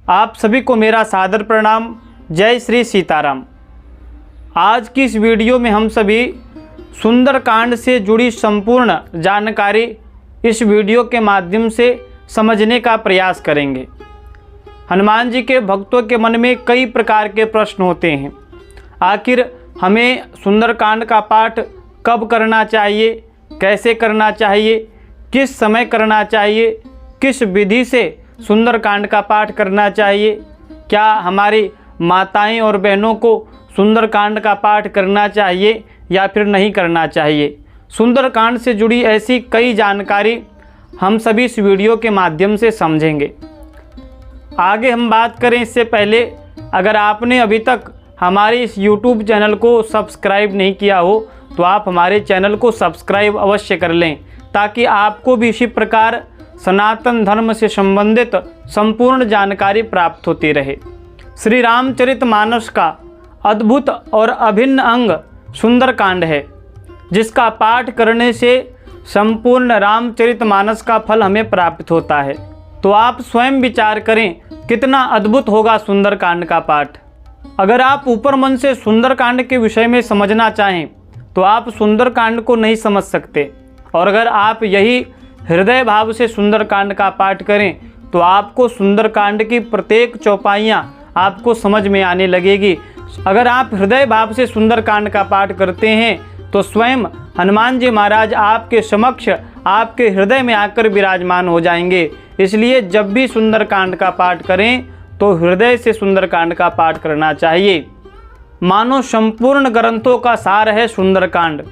आप सभी को मेरा सादर प्रणाम। जय श्री सीताराम। आज की इस वीडियो में हम सभी सुंदरकांड से जुड़ी संपूर्ण जानकारी इस वीडियो के माध्यम से समझने का प्रयास करेंगे। हनुमान जी के भक्तों के मन में कई प्रकार के प्रश्न होते हैं। आखिर हमें सुंदरकांड का पाठ कब करना चाहिए, कैसे करना चाहिए, किस समय करना चाहिए, किस विधि से सुंदरकांड का पाठ करना चाहिए, क्या हमारी माताएं और बहनों को सुंदरकांड का पाठ करना चाहिए या फिर नहीं करना चाहिए। सुंदरकांड से जुड़ी ऐसी कई जानकारी हम सभी इस वीडियो के माध्यम से समझेंगे। आगे हम बात करें इससे पहले अगर आपने अभी तक हमारे इस YouTube चैनल को सब्सक्राइब नहीं किया हो तो आप हमारे चैनल को सब्सक्राइब अवश्य कर लें, ताकि आपको भी इसी प्रकार सनातन धर्म से संबंधित संपूर्ण जानकारी प्राप्त होती रहे। श्री रामचरितमानस का अद्भुत और अभिन्न अंग सुंदरकांड है, जिसका पाठ करने से संपूर्ण रामचरितमानस का फल हमें प्राप्त होता है। तो आप स्वयं विचार करें कितना अद्भुत होगा सुंदरकांड का पाठ। अगर आप ऊपर मन से सुंदरकांड के विषय में समझना चाहें तो आप सुंदरकांड को नहीं समझ सकते, और अगर आप यही हृदय भाव से सुंदरकांड का पाठ करें तो आपको सुंदरकांड की प्रत्येक चौपाइयाँ आपको समझ में आने लगेगी। अगर आप हृदय भाव से सुंदरकांड का पाठ करते हैं तो स्वयं हनुमान जी महाराज आपके समक्ष आपके हृदय में आकर विराजमान हो जाएंगे। इसलिए जब भी सुंदरकांड का पाठ करें तो हृदय से सुंदरकांड का पाठ करना चाहिए। मानो संपूर्ण ग्रंथों का सार है सुंदरकांड।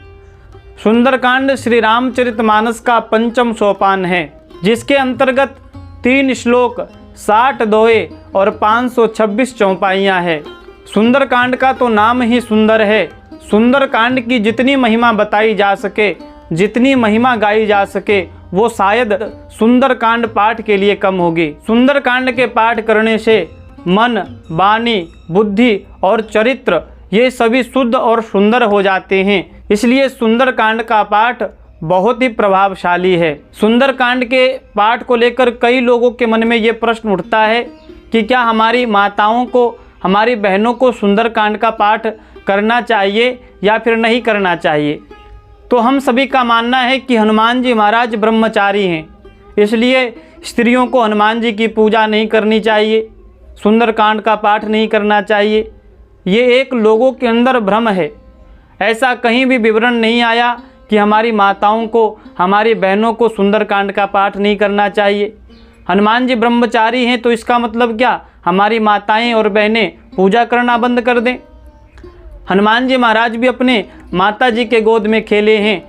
सुंदरकांड श्री रामचरितमानस का पंचम सोपान है, जिसके अंतर्गत 3 श्लोक, 60 दोहे और 526 चौपाइयाँ हैं। सुंदरकांड का तो नाम ही सुंदर है। सुंदरकांड की जितनी महिमा बताई जा सके, जितनी महिमा गाई जा सके, वो शायद सुंदरकांड पाठ के लिए कम होगी। सुंदरकांड के पाठ करने से मन, वाणी, बुद्धि और चरित्र ये सभी शुद्ध और सुंदर हो जाते हैं। इसलिए सुंदरकांड का पाठ बहुत ही प्रभावशाली है। सुंदरकांड के पाठ को लेकर कई लोगों के मन में ये प्रश्न उठता है कि क्या हमारी माताओं को, हमारी बहनों को सुंदरकांड का पाठ करना चाहिए या फिर नहीं करना चाहिए। तो हम सभी का मानना है कि हनुमान जी महाराज ब्रह्मचारी हैं, इसलिए स्त्रियों को हनुमान जी की पूजा नहीं करनी चाहिए, सुंदरकांड का पाठ नहीं करना चाहिए। ये एक लोगों के अंदर भ्रम है। ऐसा कहीं भी विवरण नहीं आया कि हमारी माताओं को, हमारी बहनों को सुंदरकांड का पाठ नहीं करना चाहिए। हनुमान जी ब्रह्मचारी हैं तो इसका मतलब क्या हमारी माताएं और बहनें पूजा करना बंद कर दें? हनुमान जी महाराज भी अपने माता जी के गोद में खेले हैं,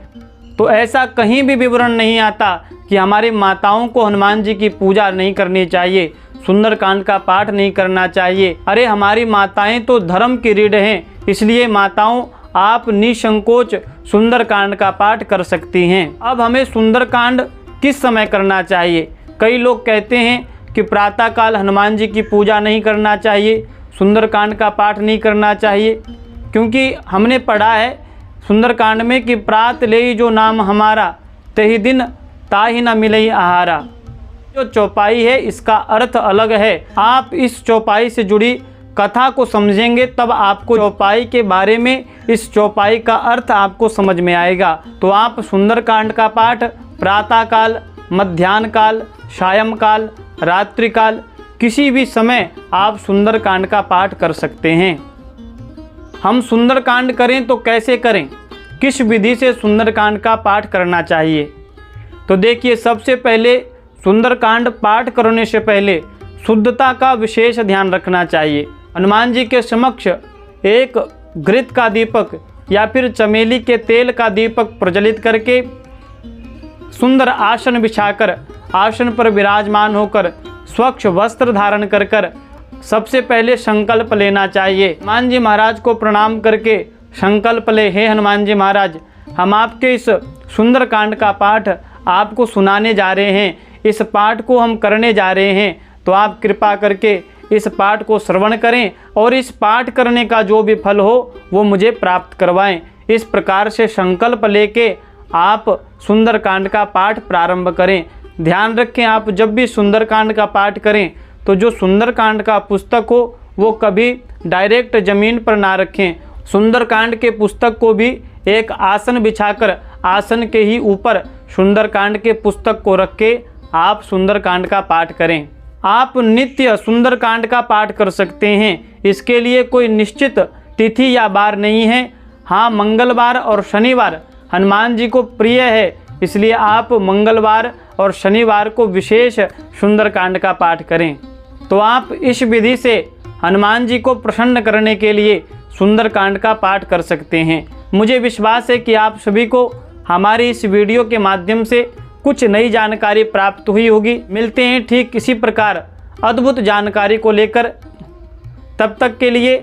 तो ऐसा कहीं भी विवरण नहीं आता कि हमारी माताओं को हनुमान जी की पूजा नहीं करनी चाहिए, सुंदरकांड का पाठ नहीं करना चाहिए। अरे हमारी माताएं तो धर्म की रीढ़ हैं, इसलिए माताओं आप निसंकोच सुंदरकांड का पाठ कर सकती हैं। अब हमें सुंदरकांड किस समय करना चाहिए? कई लोग कहते हैं कि प्रातःकाल हनुमान जी की पूजा नहीं करना चाहिए, सुंदरकांड का पाठ नहीं करना चाहिए, क्योंकि हमने पढ़ा है सुंदरकांड में कि प्रात लेई जो नाम हमारा, तही दिन ताहि न मिलई आहारा। जो चौपाई है इसका अर्थ अलग है। आप इस चौपाई से जुड़ी कथा को समझेंगे तब आपको चौपाई के बारे में, इस चौपाई का अर्थ आपको समझ में आएगा। तो आप सुंदरकांड का पाठ प्रातःकाल, मध्याह्न काल, सायंकाल, रात्रिकाल, किसी भी समय आप सुंदरकांड का पाठ कर सकते हैं। हम सुंदरकांड करें तो कैसे करें, किस विधि से सुंदरकांड का पाठ करना चाहिए? तो देखिए, सबसे पहले सुंदरकांड पाठ करने से पहले शुद्धता का विशेष ध्यान रखना चाहिए। हनुमान जी के समक्ष एक घृत का दीपक या फिर चमेली के तेल का दीपक प्रज्वलित करके सुंदर आसन बिछाकर आसन पर विराजमान होकर स्वच्छ वस्त्र धारण कर कर सबसे पहले संकल्प लेना चाहिए। हनुमान जी महाराज को प्रणाम करके संकल्प ले, हे हनुमान जी महाराज, हम आपके इस सुंदरकांड का पाठ आपको सुनाने जा रहे हैं, इस पाठ को हम करने जा रहे हैं, तो आप कृपा करके इस पाठ को श्रवण करें और इस पाठ करने का जो भी फल हो वो मुझे प्राप्त करवाएं। इस प्रकार से संकल्प लेके आप सुंदरकांड का पाठ प्रारंभ करें। ध्यान रखें, आप जब भी सुंदरकांड का पाठ करें तो जो सुंदरकांड का पुस्तक हो वो कभी डायरेक्ट ज़मीन पर ना रखें। सुंदरकांड के पुस्तक को भी एक आसन बिछाकर आसन के ही ऊपर सुंदरकांड के पुस्तक को रख के आप सुंदरकांड का पाठ करें। आप नित्य सुंदरकांड का पाठ कर सकते हैं। इसके लिए कोई निश्चित तिथि या बार नहीं है। हाँ, मंगलवार और शनिवार हनुमान जी को प्रिय है, इसलिए आप मंगलवार और शनिवार को विशेष सुंदरकांड का पाठ करें। तो आप इस विधि से हनुमान जी को प्रसन्न करने के लिए सुंदरकांड का पाठ कर सकते हैं। मुझे विश्वास है कि आप सभी को हमारी इस वीडियो के माध्यम से कुछ नई जानकारी प्राप्त हुई होगी। मिलते हैं ठीक इसी प्रकार अद्भुत जानकारी को लेकर। तब तक के लिए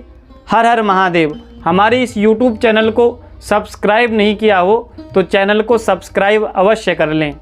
हर हर महादेव। हमारे इस YouTube चैनल को सब्सक्राइब नहीं किया हो तो चैनल को सब्सक्राइब अवश्य कर लें।